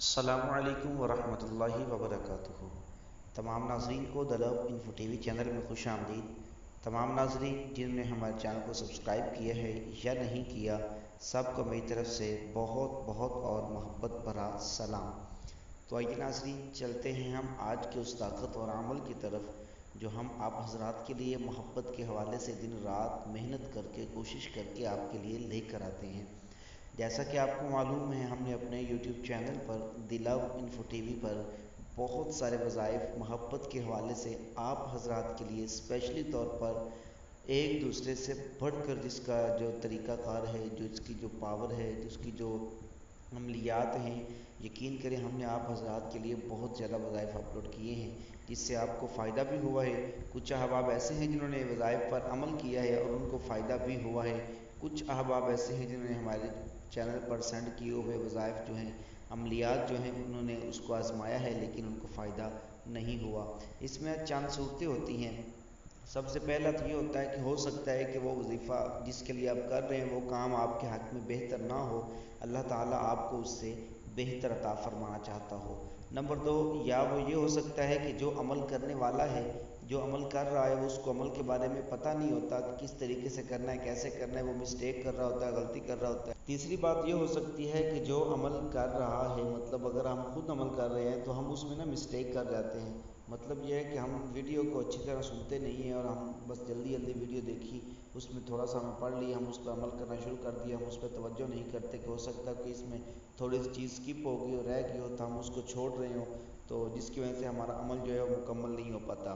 السلام علیکم ورحمۃ اللہ وبرکاتہ۔ تمام ناظرین کو دی لو انفو ٹی وی چینل میں خوش آمدید۔ تمام ناظرین جن نے ہمارے چینل کو سبسکرائب کیا ہے یا نہیں کیا، سب کو میری طرف سے بہت بہت اور محبت بھرا سلام۔ تو آئیے ناظرین، چلتے ہیں ہم آج کے اس طاقت اور عمل کی طرف جو ہم آپ حضرات کے لیے محبت کے حوالے سے دن رات محنت کر کے کوشش کر کے آپ کے لیے لے کر آتے ہیں۔ جیسا کہ آپ کو معلوم ہے، ہم نے اپنے یوٹیوب چینل پر دی لو انفو ٹی وی پر بہت سارے وظائف محبت کے حوالے سے آپ حضرات کے لیے اسپیشلی طور پر ایک دوسرے سے بڑھ کر جس کا جو طریقہ کار ہے، جو اس کی جو پاور ہے، جس کی جو عملیات ہیں، یقین کریں ہم نے آپ حضرات کے لیے بہت زیادہ وظائف اپلوڈ کیے ہیں جس سے آپ کو فائدہ بھی ہوا ہے۔ کچھ احباب ایسے ہیں جنہوں نے وظائف پر عمل کیا ہے اور ان کو فائدہ بھی ہوا ہے۔ کچھ احباب ایسے ہیں جنہوں نے ہمارے چینل پر سینڈ کیے ہوئے وظائف جو ہیں، عملیات جو ہیں، انہوں نے اس کو آزمایا ہے لیکن ان کو فائدہ نہیں ہوا۔ اس میں چند صورتیں ہوتی ہیں۔ سب سے پہلا تو یہ ہوتا ہے کہ ہو سکتا ہے کہ وہ وظیفہ جس کے لیے آپ کر رہے ہیں وہ کام آپ کے حق میں بہتر نہ ہو، اللہ تعالیٰ آپ کو اس سے بہتر عطا فرمانا چاہتا ہو۔ نمبر دو، یا وہ یہ ہو سکتا ہے کہ جو عمل کرنے والا ہے، جو عمل کر رہا ہے، وہ اس کو عمل کے بارے میں پتہ نہیں ہوتا کہ کس طریقے سے کرنا ہے، کیسے کرنا ہے، وہ مسٹیک کر رہا ہوتا ہے، غلطی کر رہا ہوتا ہے۔ تیسری بات یہ ہو سکتی ہے کہ جو عمل کر رہا ہے، مطلب اگر ہم خود عمل کر رہے ہیں تو ہم اس میں مسٹیک کر جاتے ہیں۔ مطلب یہ ہے کہ ہم ویڈیو کو اچھی طرح سنتے نہیں ہیں اور ہم بس جلدی ویڈیو دیکھی، اس میں تھوڑا سا ہم پڑھ لی، ہم اس پہ عمل کرنا شروع کر دیا، ہم اس پہ توجہ نہیں کرتے کہ ہو سکتا ہے کہ اس میں تھوڑی سی چیز اسکپ ہو گئی اور رہ گئی ہو تو ہم اس کو چھوڑ رہے ہوں، تو جس کی وجہ سے ہمارا عمل جو ہے وہ مکمل نہیں ہو پاتا۔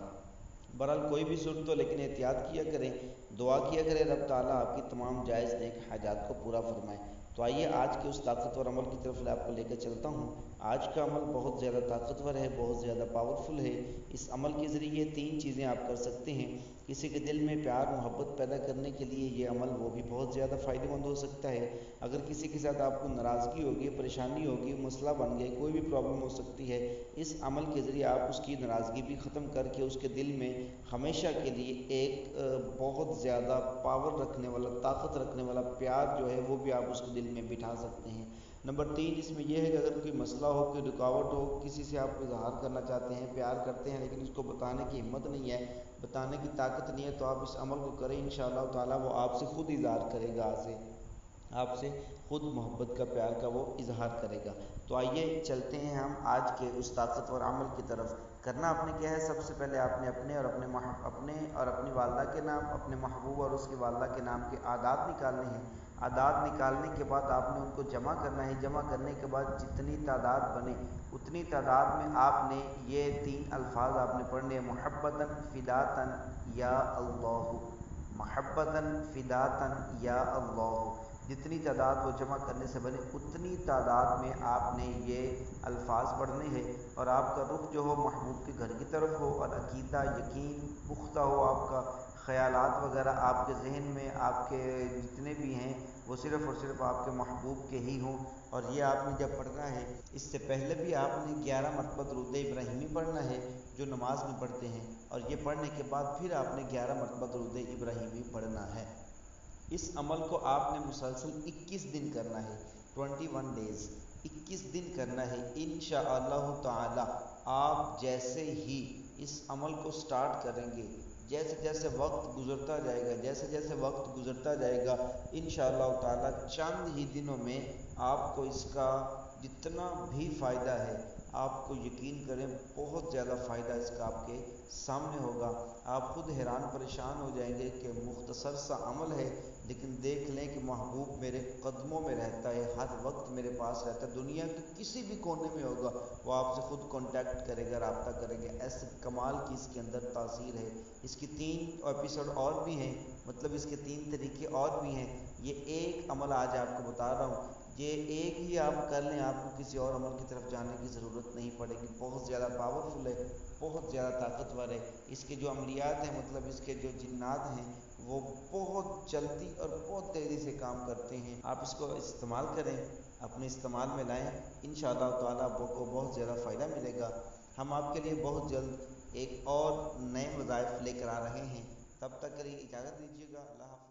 بہرحال کوئی بھی صورت ہو لیکن احتیاط کیا کریں، دعا کیا کریں رب تعالیٰ آپ کی تمام جائز نیک حاجات کو پورا فرمائے۔ تو آئیے آج کے اس طاقتور عمل کی طرف آپ کو لے کر چلتا ہوں۔ آج کا عمل بہت زیادہ طاقتور ہے، بہت زیادہ پاورفل ہے۔ اس عمل کے ذریعے تین چیزیں آپ کر سکتے ہیں۔ کسی کے دل میں پیار محبت پیدا کرنے کے لیے یہ عمل وہ بھی بہت زیادہ فائدہ مند ہو سکتا ہے۔ اگر کسی کے ساتھ آپ کو ناراضگی ہوگی، پریشانی ہوگی، مسئلہ بن گیا، کوئی بھی پرابلم ہو سکتی ہے، اس عمل کے ذریعے آپ اس کی ناراضگی بھی ختم کر کے اس کے دل میں ہمیشہ کے لیے ایک بہت زیادہ پاور رکھنے والا، طاقت رکھنے والا پیار جو ہے وہ بھی آپ اس کے دل میں بٹھا سکتے ہیں۔ نمبر تین، اس میں یہ ہے کہ اگر کوئی مسئلہ ہو، کوئی رکاوٹ ہو، کسی سے آپ اظہار کرنا چاہتے ہیں، پیار کرتے ہیں لیکن اس کو بتانے کی ہمت نہیں ہے، بتانے کی طاقت نہیں ہے، تو آپ اس عمل کو کریں، انشاءاللہ تعالیٰ وہ آپ سے خود اظہار کرے گا، آپ سے خود محبت کا، پیار کا وہ اظہار کرے گا۔ تو آئیے چلتے ہیں ہم آج کے اس طاقتور عمل کی طرف۔ کرنا آپ نے کیا ہے، سب سے پہلے آپ نے اپنے اور اپنی والدہ کے نام، اپنے محبوب اور اس کی والدہ کے نام کے اعداد نکالنے ہیں۔ اعداد نکالنے کے بعد آپ نے ان کو جمع کرنا ہے۔ جمع کرنے کے بعد جتنی تعداد بنے اتنی تعداد میں آپ نے یہ تین الفاظ آپ نے پڑھنے ہیں: محبتاً فداتاً یا اللہ، محبتاً فداتاً یا اللہ۔ جتنی تعداد وہ جمع کرنے سے بنے اتنی تعداد میں آپ نے یہ الفاظ پڑھنے ہیں، اور آپ کا رخ جو ہو محبوب کے گھر کی طرف ہو، اور عقیدہ یقین پختہ ہو آپ کا، خیالات وغیرہ آپ کے ذہن میں آپ کے جتنے بھی ہیں وہ صرف اور صرف آپ کے محبوب کے ہی ہوں۔ اور یہ آپ نے جب پڑھنا ہے، اس سے پہلے بھی آپ نے 11 مرتبہ درود ابراہیمی پڑھنا ہے جو نماز میں پڑھتے ہیں، اور یہ پڑھنے کے بعد پھر آپ نے 11 مرتبہ درود ابراہیمی پڑھنا ہے۔ اس عمل کو آپ نے مسلسل 21 دن کرنا ہے، 21 ڈیز، 21 دن کرنا ہے۔ انشاءاللہ تعالی آپ جیسے ہی اس عمل کو سٹارٹ کریں گے، جیسے جیسے وقت گزرتا جائے گا، جیسے جیسے وقت گزرتا جائے گا، انشاءاللہ تعالی چند ہی دنوں میں آپ کو اس کا جتنا بھی فائدہ ہے، آپ کو یقین کریں بہت زیادہ فائدہ اس کا آپ کے سامنے ہوگا۔ آپ خود حیران پریشان ہو جائیں گے کہ مختصر سا عمل ہے لیکن دیکھ لیں کہ محبوب میرے قدموں میں رہتا ہے، ہر وقت میرے پاس رہتا ہے، دنیا کے کسی بھی کونے میں ہوگا وہ آپ سے خود کانٹیکٹ کرے گا، رابطہ کرے گا۔ ایسے کمال کی اس کے اندر تاثیر ہے۔ اس کی 3 ایپیسوڈ اور بھی ہیں، مطلب اس کے 3 طریقے اور بھی ہیں۔ یہ ایک عمل آج آپ کو بتا رہا ہوں، یہ ایک ہی آپ کر لیں، آپ کو کسی اور عمل کی طرف جانے کی ضرورت نہیں پڑے گی۔ بہت زیادہ پاورفل ہے، بہت زیادہ طاقتور ہے۔ اس کے جو عملیات ہیں، مطلب اس کے جو جنات ہیں، وہ بہت جلدی اور بہت تیزی سے کام کرتے ہیں۔ آپ اس کو استعمال کریں، اپنے استعمال میں لائیں، انشاءاللہ تعالیٰ آپ کو بہت زیادہ فائدہ ملے گا۔ ہم آپ کے لیے بہت جلد ایک اور نئے وظائف لے کر آ رہے ہیں، تب تک کے لیے اجازت دیجیے گا۔ اللہ حافظ۔